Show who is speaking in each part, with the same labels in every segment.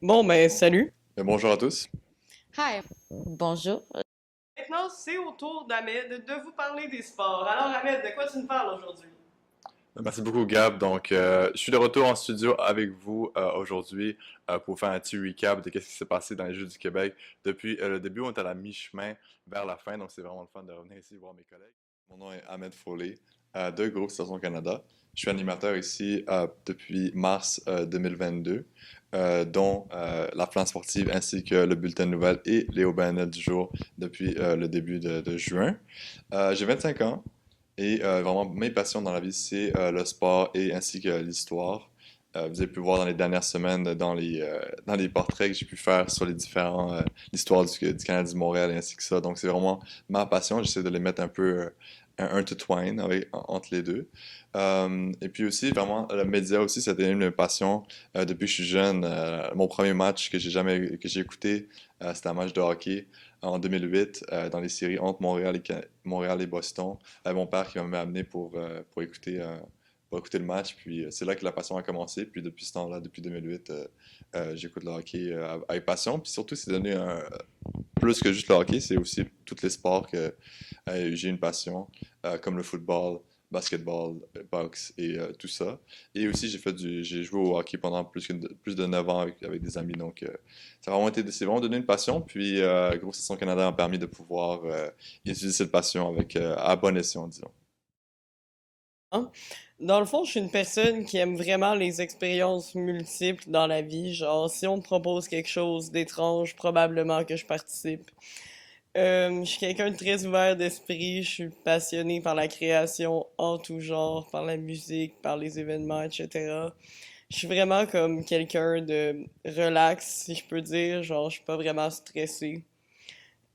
Speaker 1: Bon, ben, salut.
Speaker 2: Bonjour à tous.
Speaker 3: Hi. Bonjour.
Speaker 1: Maintenant, c'est au tour d'Ahmed de vous parler des sports. Alors, Ahmed, de quoi tu nous parles aujourd'hui?
Speaker 2: Merci beaucoup, Gab. Je suis de retour en studio avec vous aujourd'hui pour faire un petit recap de ce qui s'est passé dans les Jeux du Québec depuis le début. On est à la mi-chemin vers la fin, donc c'est vraiment le fun de revenir ici voir mes collègues. Mon nom est Ahmed Foley de Groupe Station Canada. Je suis animateur ici depuis mars 2022, dont la plan sportive ainsi que le bulletin de nouvelles et les Aubaines du jour depuis le début de juin. J'ai 25 ans. Et vraiment, mes passions dans la vie, c'est le sport et ainsi que l'histoire. Vous avez pu voir dans les dernières semaines dans les portraits que j'ai pu faire sur les différents l'histoire du Canadien de Montréal et ainsi que ça. Donc c'est vraiment ma passion. J'essaie de les mettre un peu intertwine entre les deux. Et puis aussi vraiment le média aussi, c'était une passion depuis que je suis jeune. Mon premier match que j'ai écouté, c'était un match de hockey en 2008 dans les séries entre Montréal et Boston. Mon père qui m'a amené pour écouter le match. Puis c'est là que la passion a commencé. Puis depuis ce temps-là, depuis 2008, j'écoute le hockey avec passion. Puis surtout, c'est donné plus que juste le hockey, c'est aussi tous les sports que j'ai une passion, comme le football, basketball, boxe et tout ça. Et aussi, j'ai joué au hockey pendant plus de 9 ans avec des amis. Donc, c'est vraiment devenu une passion. Puis, Gros Session Canada a permis de pouvoir utiliser cette passion à bon escient, disons.
Speaker 1: Hein? Dans le fond, je suis une personne qui aime vraiment les expériences multiples dans la vie. Genre, si on me propose quelque chose d'étrange, probablement que je participe. Je suis quelqu'un de très ouvert d'esprit. Je suis passionné par la création en tout genre, par la musique, par les événements, etc. Je suis vraiment comme quelqu'un de relax, si je peux dire. Genre, je suis pas vraiment stressé.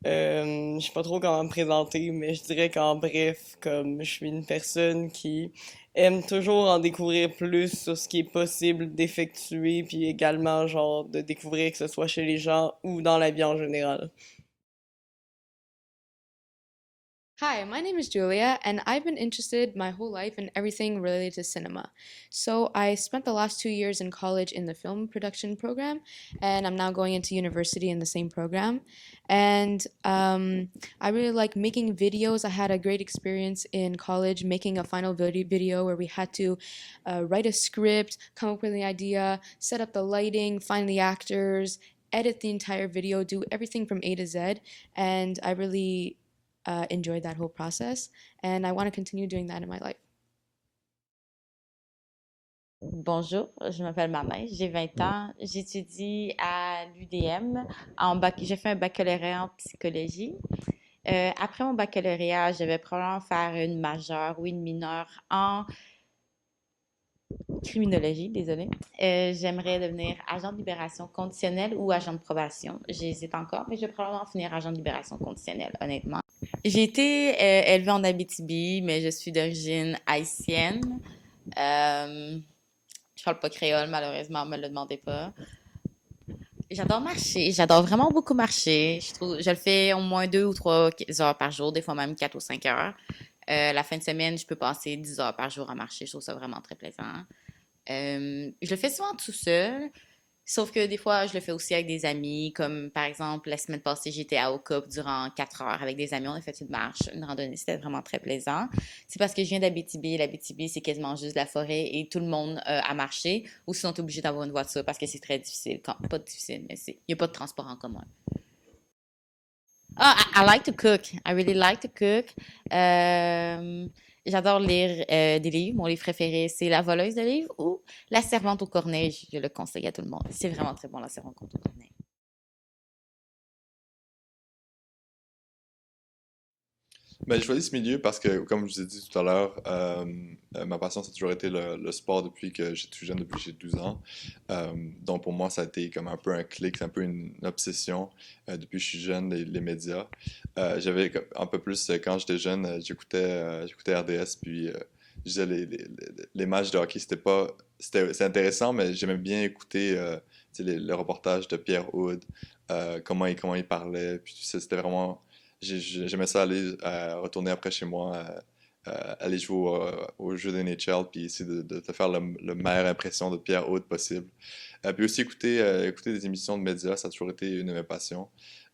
Speaker 1: Je sais pas trop comment me présenter, mais je dirais qu'en bref, comme je suis une personne qui aime toujours en découvrir plus sur ce qui est possible d'effectuer, puis également genre de découvrir que ce soit chez les gens ou dans la vie en général.
Speaker 3: Hi, my name is Julia, and I've been interested my whole life in everything related to cinema. So I spent the last 2 years in college in the film production program, and I'm now going into university in the same program. And I really like making videos. I had a great experience in college making a final video where we had to write a script, come up with an idea, set up the lighting, find the actors, edit the entire video, do everything from A to Z. And I really enjoyed that whole process, and I want to continue doing that in my life.
Speaker 4: Bonjour, je m'appelle Maman, j'ai 20 ans, j'étudie à l'UDM j'ai fait un baccalauréat en psychologie. Après mon baccalauréat, je vais probablement faire une majeure ou une mineure en criminologie, désolée. J'aimerais devenir agent de libération conditionnelle ou agent de probation. J'hésite encore, mais je vais probablement finir agent de libération conditionnelle, honnêtement. J'ai été élevée en Abitibi, mais je suis d'origine haïtienne. Euh, je parle pas créole, malheureusement, me le demandez pas. J'adore marcher, j'adore vraiment beaucoup marcher. Je le fais au moins 2 ou 3 heures par jour, des fois même 4 ou 5 heures. La fin de semaine, je peux passer 10 heures par jour à marcher. Je trouve ça vraiment très plaisant. Je le fais souvent tout seul, sauf que des fois, je le fais aussi avec des amis, comme par exemple, la semaine passée, j'étais à Okup durant 4 heures avec des amis. On a fait une marche, une randonnée, c'était vraiment très plaisant. C'est parce que je viens d'Abitibi. L'Abitibi, c'est quasiment juste de la forêt et tout le monde a marché, ou sinon, t'es obligé d'avoir une voiture parce que c'est très difficile. Pas difficile, mais il n'y a pas de transport en commun. I like to cook. I really like to cook. Euh, J'adore lire des livres. Mon livre préféré, c'est La voleuse de livres ou La servante au corneille. Je le conseille à tout le monde. C'est vraiment très bon, La servante au corneille.
Speaker 2: Ben, je choisis ce milieu parce que, comme je vous ai dit tout à l'heure, ma passion, ça a toujours été le sport depuis que j'étais tout jeune, depuis que j'ai 12 ans. Donc, pour moi, ça a été comme un peu un clic, c'est un peu une obsession depuis que je suis jeune, les médias. Un peu plus, quand j'étais jeune, j'écoutais RDS, puis je disais les matchs de hockey, c'est intéressant, mais j'aimais bien écouter tu sais, le reportage de Pierre Hood, comment il parlait, puis tu sais, c'était vraiment j'aimais ça aller retourner après chez moi aller jouer au jeu d'NHL puis essayer de te faire le meilleure impression de Pierre Haute possible. Puis aussi écouter des émissions de médias, ça a toujours été une de mes passions.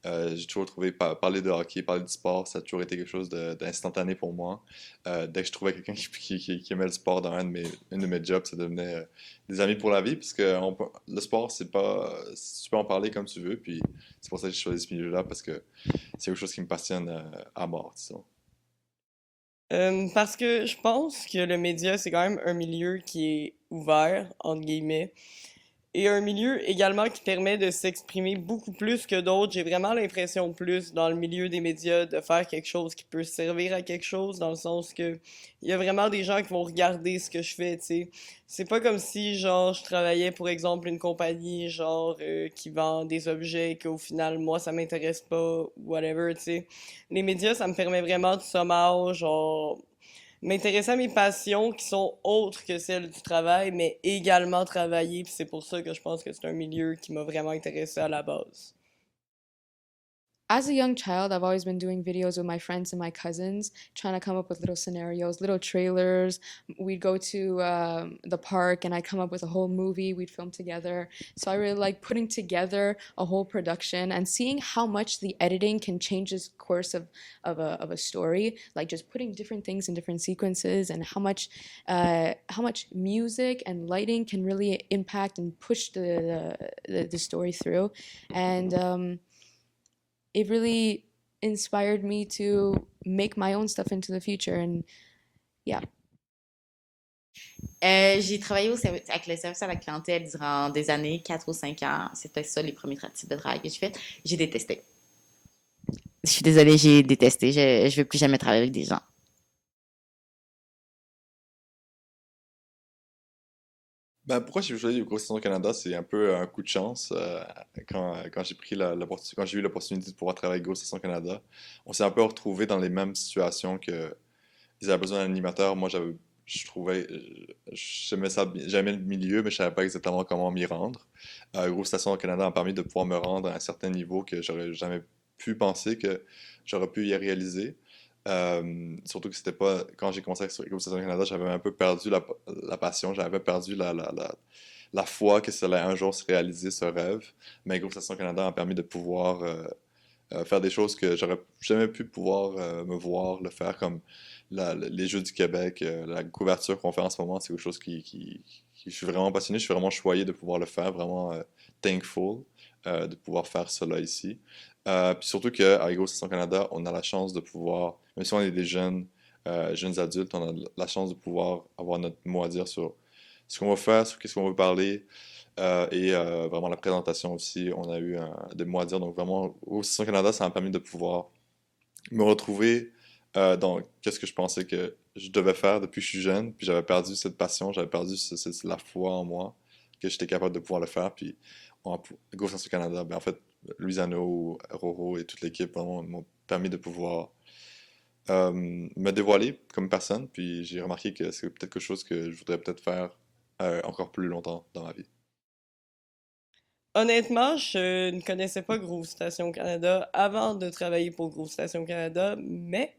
Speaker 2: J'ai toujours trouvé parler de hockey, parler du sport, ça a toujours été quelque chose d'instantané pour moi. Dès que je trouvais quelqu'un qui aimait le sport dans une de mes jobs, ça devenait des amis pour la vie, puisque le sport, c'est pas, tu peux en parler comme tu veux, puis c'est pour ça que j'ai choisi ce milieu-là, parce que c'est quelque chose qui me passionne à mort, disons.
Speaker 1: Parce que je pense que le média, c'est quand même un milieu qui est ouvert, entre guillemets, et un milieu également qui permet de s'exprimer beaucoup plus que d'autres. J'ai vraiment l'impression plus dans le milieu des médias de faire quelque chose qui peut servir à quelque chose, dans le sens que il y a vraiment des gens qui vont regarder ce que je fais, tu sais. C'est pas comme si, genre, je travaillais pour exemple une compagnie, genre, qui vend des objets et qu'au final, moi, ça m'intéresse pas, whatever, tu sais. Les médias, ça me permet vraiment de somehow, genre, m'intéresser à mes passions qui sont autres que celles du travail, mais également travailler, puis c'est pour ça que je pense que c'est un milieu qui m'a vraiment intéressé à la base.
Speaker 3: As a young child, I've always been doing videos with my friends and my cousins, trying to come up with little scenarios, little trailers. We'd go to the park and I'd come up with a whole movie we'd film together. So I really like putting together a whole production and seeing how much the editing can change the course of a story, like just putting different things in different sequences and how much music and lighting can really impact and push the story through. And it really inspired me to make my own stuff into the future. And yeah.
Speaker 4: J'ai travaillé avec le service à la clientèle durant des années, 4 ou 5 ans. C'était ça les premiers types de travail que j'ai fait. J'ai détesté. Je suis désolée, j'ai détesté. Je veux plus jamais travailler avec des gens.
Speaker 2: Ben, pourquoi j'ai choisi le Gros Saison Canada, c'est un peu un coup de chance. Quand j'ai pris quand j'ai eu l'opportunité de pouvoir travailler avec Gros Saison Canada, on s'est un peu retrouvé dans les mêmes situations que ils avaient besoin d'un animateur. Moi, je trouvais, j'aimais ça, j'aimais le milieu, mais je savais pas exactement comment m'y rendre. Gros Station au Canada a permis de pouvoir me rendre à un certain niveau que j'aurais jamais pu penser que j'aurais pu y réaliser. Surtout que c'était pas, quand j'ai commencé avec Gros Station au Canada, j'avais un peu perdu la passion, j'avais perdu la foi que ça allait un jour se réaliser ce rêve. Mais Gros Station Canada a permis de pouvoir faire des choses que j'aurais jamais pu pouvoir me voir le faire, comme les Jeux du Québec, la couverture qu'on fait en ce moment, c'est quelque chose je suis vraiment passionné, je suis vraiment choyé de pouvoir le faire, vraiment thankful de pouvoir faire cela ici. Puis surtout qu'à Gros Station Canada, on a la chance de pouvoir, même si on est des jeunes adultes, on a la chance de pouvoir avoir notre mot à dire sur ce qu'on va faire, sur qu'est-ce qu'on veut parler, vraiment la présentation aussi, on a eu des mots à dire. Donc vraiment, au Session Canada, ça m'a permis de pouvoir me retrouver dans qu'est-ce que je pensais que je devais faire depuis que je suis jeune. Puis j'avais perdu cette passion, j'avais perdu la foi en moi, que j'étais capable de pouvoir le faire. Puis Go Session Canada, ben en fait, Luisano, Roro et toute l'équipe vraiment m'ont permis de pouvoir me dévoiler comme personne. Puis j'ai remarqué que c'est peut-être quelque chose que je voudrais peut-être faire encore plus longtemps dans ma vie.
Speaker 1: Honnêtement, je ne connaissais pas Groove Station Canada avant de travailler pour Groove Station Canada, mais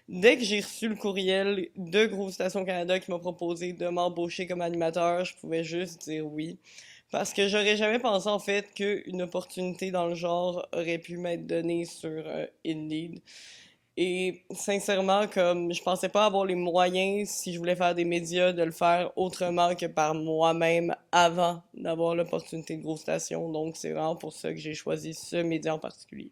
Speaker 1: dès que j'ai reçu le courriel de Groove Station Canada qui m'a proposé de m'embaucher comme animateur, je pouvais juste dire oui. Parce que j'aurais jamais pensé en fait qu'une opportunité dans le genre aurait pu m'être donnée sur Indeed. Et sincèrement, comme je pensais pas avoir les moyens, si je voulais faire des médias, de le faire autrement que par moi-même avant d'avoir l'opportunité de grosse station. Donc c'est vraiment pour ça que j'ai choisi ce média en particulier.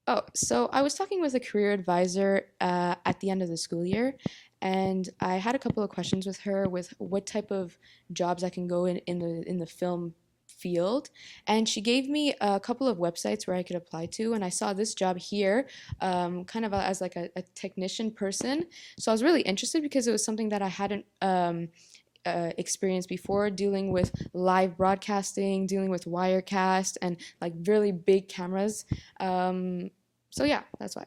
Speaker 3: Oh, so I was talking with a career advisor at the end of the school year, and I had a couple of questions with her with what type of jobs I can go in the film field, and she gave me a couple of websites where I could apply to, and I saw this job here, kind of as like a technician person. So I was really interested because it was something that I hadn't experienced before, dealing with live broadcasting, dealing with Wirecast, and like really big cameras. So yeah, that's why.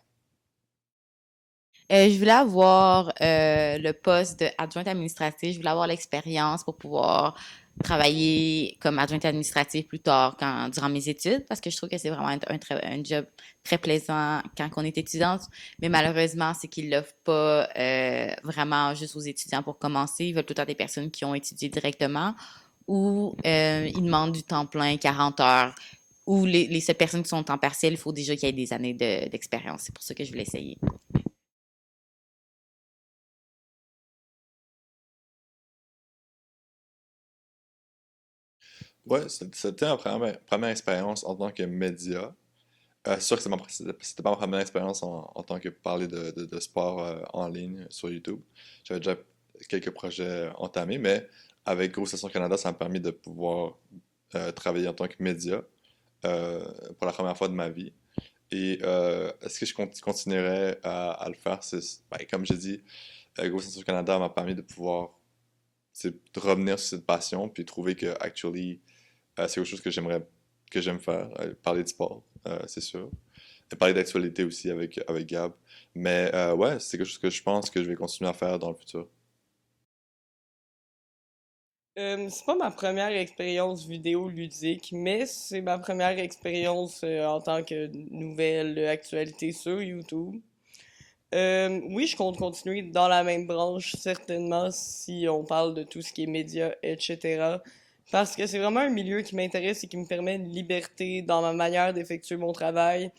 Speaker 4: Je voulais avoir le poste d'adjointe administrative. Je voulais avoir l'expérience pour pouvoir travailler comme adjointe administrative plus tard durant mes études parce que je trouve que c'est vraiment un job très plaisant quand on est étudiante. Mais malheureusement, c'est qu'ils l'offrent pas vraiment juste aux étudiants pour commencer. Ils veulent tout le temps des personnes qui ont étudié directement ou ils demandent du temps plein, 40 heures. Ou les seules personnes qui sont en temps partiel, il faut déjà qu'il y ait des années d'expérience. C'est pour ça que je voulais essayer.
Speaker 2: Ouais, c'était ma première expérience en tant que média. C'est sûr que c'était pas ma première expérience en tant que parler de sport en ligne sur YouTube. J'avais déjà quelques projets entamés, mais avec Gros Station Canada, ça m'a permis de pouvoir travailler en tant que média pour la première fois de ma vie. Et est-ce que je continuerai à le faire? Ben, comme j'ai dit, Gros Station Canada m'a permis de pouvoir de revenir sur cette passion, puis trouver que actually c'est quelque chose que j'aime faire, parler de sport, c'est sûr. Et parler d'actualité aussi avec Gab. Mais ouais, c'est quelque chose que je pense que je vais continuer à faire dans le futur.
Speaker 1: C'est pas ma première expérience vidéo ludique, mais c'est ma première expérience en tant que nouvelle actualité sur YouTube. Oui, je compte continuer dans la même branche, certainement, si on parle de tout ce qui est médias, etc. Parce que c'est vraiment un milieu qui m'intéresse et qui me permet une liberté dans ma manière d'effectuer mon travail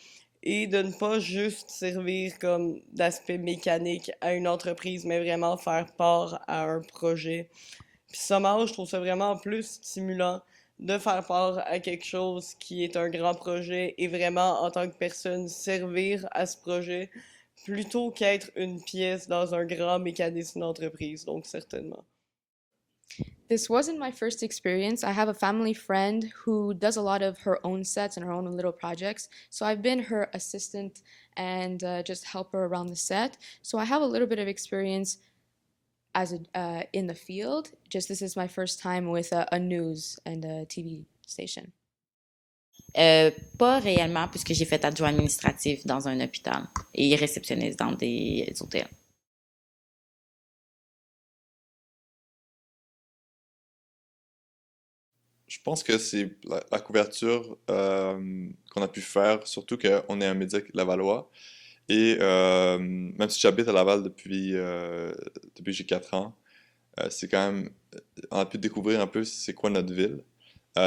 Speaker 1: et de ne pas juste servir comme d'aspect mécanique à une entreprise, mais vraiment faire part à un projet. Puis somehow, je trouve ça vraiment plus stimulant de faire part à quelque chose qui est un grand projet et vraiment, en tant que personne, servir à ce projet plutôt qu'être une pièce dans un grand mécanisme d'entreprise. Donc, certainement.
Speaker 3: This wasn't my first experience. I have a family friend who does a lot of her own sets and her own little projects. So I've been her assistant and just help her around the set. So I have a little bit of experience as in the field. Just this is my first time with a news and a TV station.
Speaker 4: Pas réellement, puisque j'ai fait adjoint administratif dans un hôpital et réceptionniste dans des hôtels.
Speaker 2: Je pense que c'est la couverture qu'on a pu faire, surtout qu'on est un média lavallois. Et même si j'habite à Laval depuis que j'ai 4 ans, c'est quand même, on a pu découvrir un peu c'est quoi notre ville.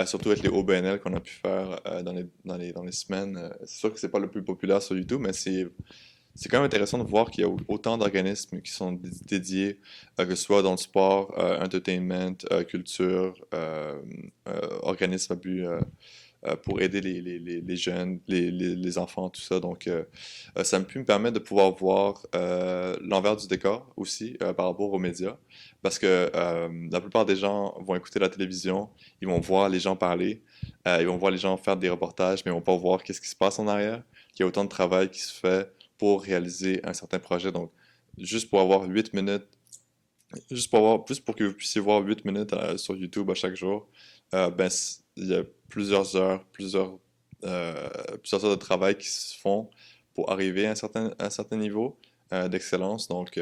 Speaker 2: Surtout avec les OBNL qu'on a pu faire dans les semaines. C'est sûr que c'est pas le plus populaire sur YouTube, mais c'est quand même intéressant de voir qu'il y a autant d'organismes qui sont dédiés, que ce soit dans le sport, entertainment, culture, organismes à but pour aider les jeunes, les enfants, tout ça. Donc, ça me permettre de pouvoir voir l'envers du décor aussi par rapport aux médias. Parce que la plupart des gens vont écouter la télévision, ils vont voir les gens parler, ils vont voir les gens faire des reportages, mais ils vont pas voir qu'est-ce qui se passe en arrière, qu'il y a autant de travail qui se fait pour réaliser un certain projet. Donc, juste pour avoir 8 minutes, juste pour que vous puissiez voir 8 minutes sur YouTube à chaque jour, ben, il y a plusieurs heures de travail qui se font pour arriver à un certain niveau d'excellence. Donc,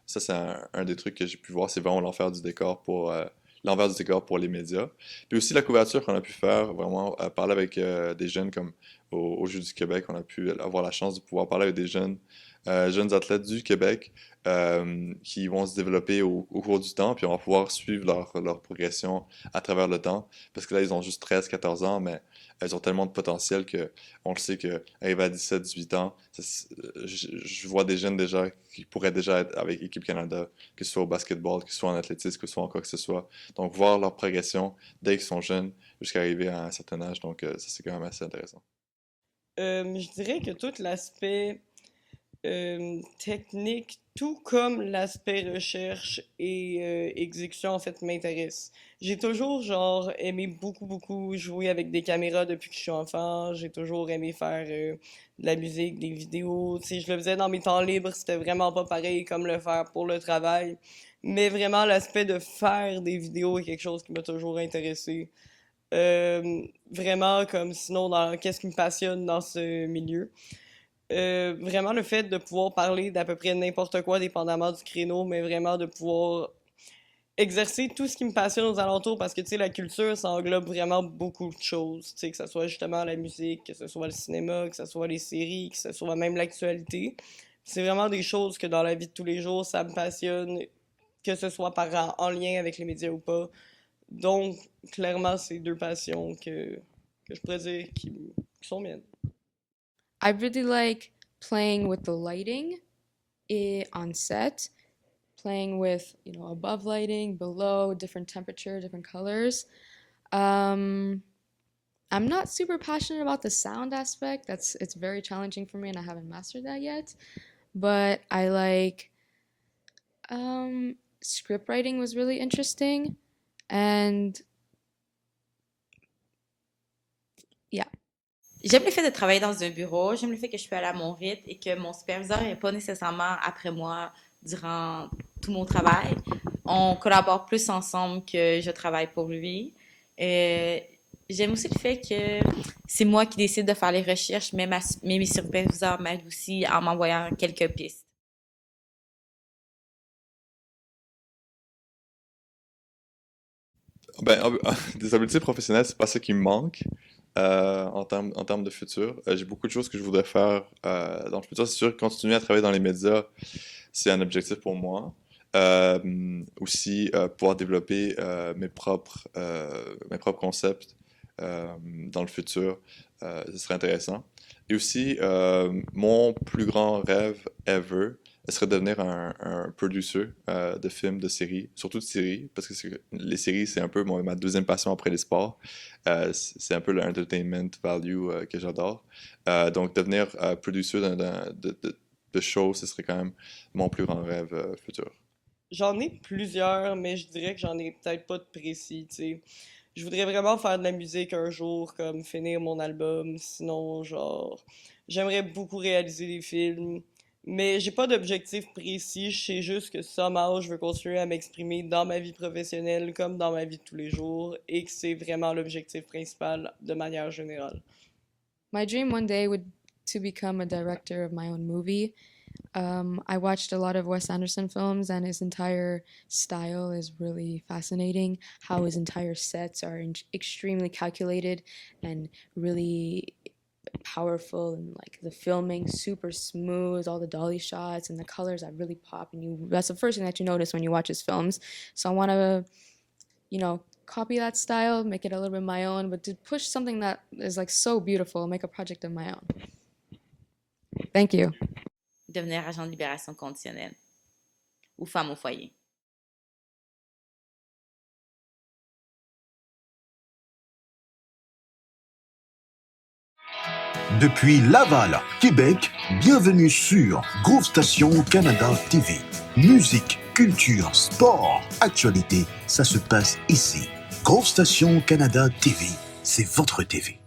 Speaker 2: ça, c'est un des trucs que j'ai pu voir, c'est vraiment l'envers du décor pour les médias. Puis aussi la couverture qu'on a pu faire, vraiment parler avec des jeunes comme au Jeux du Québec, on a pu avoir la chance de pouvoir parler avec des jeunes athlètes du Québec qui vont se développer au cours du temps, puis on va pouvoir suivre leur progression à travers le temps. Parce que là, ils ont juste 13-14 ans, mais elles ont tellement de potentiel que on le sait que arrivé à 17-18 ans, je vois des jeunes déjà qui pourraient déjà être avec Équipe Canada, que ce soit au basketball, que ce soit en athlétisme, que ce soit en quoi que ce soit. Donc, voir leur progression dès qu'ils sont jeunes jusqu'à arriver à un certain âge. Donc, ça, c'est quand même assez intéressant.
Speaker 1: Je dirais que tout l'aspect technique, tout comme l'aspect recherche et exécution, en fait, m'intéresse. J'ai toujours, genre, aimé beaucoup, beaucoup jouer avec des caméras depuis que je suis enfant. J'ai toujours aimé faire de la musique, des vidéos. Tu sais, je le faisais dans mes temps libres, c'était vraiment pas pareil comme le faire pour le travail. Mais vraiment, l'aspect de faire des vidéos est quelque chose qui m'a toujours intéressé. Vraiment, comme sinon, dans qu'est-ce qui me passionne dans ce milieu. Vraiment le fait de pouvoir parler d'à peu près n'importe quoi, dépendamment du créneau, mais vraiment de pouvoir exercer tout ce qui me passionne aux alentours, parce que, tu sais, la culture, ça englobe vraiment beaucoup de choses, tu sais, que ce soit justement la musique, que ce soit le cinéma, que ce soit les séries, que ce soit même l'actualité. C'est vraiment des choses que dans la vie de tous les jours, ça me passionne, que ce soit en lien avec les médias ou pas. Donc, clairement, c'est deux passions que je pourrais dire qui sont miennes.
Speaker 3: I really like playing with the lighting on set, playing with, above lighting, below, different temperature, different colors. I'm not super passionate about the sound aspect. It's very challenging for me and I haven't mastered that yet. But I like script writing was really interesting, and yeah.
Speaker 4: J'aime le fait de travailler dans un bureau, j'aime le fait que je peux aller à mon rythme et que mon superviseur n'est pas nécessairement après moi durant tout mon travail. On collabore plus ensemble que je travaille pour lui. J'aime aussi le fait que c'est moi qui décide de faire les recherches, mais mes superviseurs m'aident aussi en m'envoyant quelques pistes.
Speaker 2: Ben, des habiletés professionnelles, c'est pas ça qui me manque en termes de futur. J'ai beaucoup de choses que je voudrais faire dans le futur. C'est sûr que continuer à travailler dans les médias, c'est un objectif pour moi. Aussi, pouvoir développer mes propres concepts dans le futur, ce serait intéressant. Et aussi, mon plus grand rêve ever, ce serait de devenir un producer de films, de séries, surtout de séries, parce que les séries, c'est un peu ma deuxième passion après les sports. C'est un peu l'entertainment value que j'adore. Donc, devenir producer de shows, ce serait quand même mon plus grand rêve futur.
Speaker 1: J'en ai plusieurs, mais je dirais que j'en ai peut-être pas de précis, tu sais. Je voudrais vraiment faire de la musique un jour, comme finir mon album. Sinon, genre, j'aimerais beaucoup réaliser des films. Mais j'ai pas d'objectif précis. Je sais juste que somehow, je veux continuer à m'exprimer dans ma vie professionnelle comme dans ma vie de tous les jours et que c'est vraiment l'objectif principal de manière générale.
Speaker 3: My dream one day would to become a director of my own movie. I watched a lot of Wes Anderson films, and his entire style is really fascinating. How his entire sets are extremely calculated and really powerful, and like the filming super smooth, all the dolly shots and the colors that really pop, and that's the first thing that you notice when you watch his films. So I want to, copy that style, make it a little bit my own, but to push something that is like so beautiful, make a project of my own. Thank you.
Speaker 4: Devenir agent de libération conditionnelle ou femme au foyer.
Speaker 5: Depuis Laval, Québec, bienvenue sur Groove Station Canada TV. Musique, culture, sport, actualité, ça se passe ici. Groove Station Canada TV, c'est votre TV.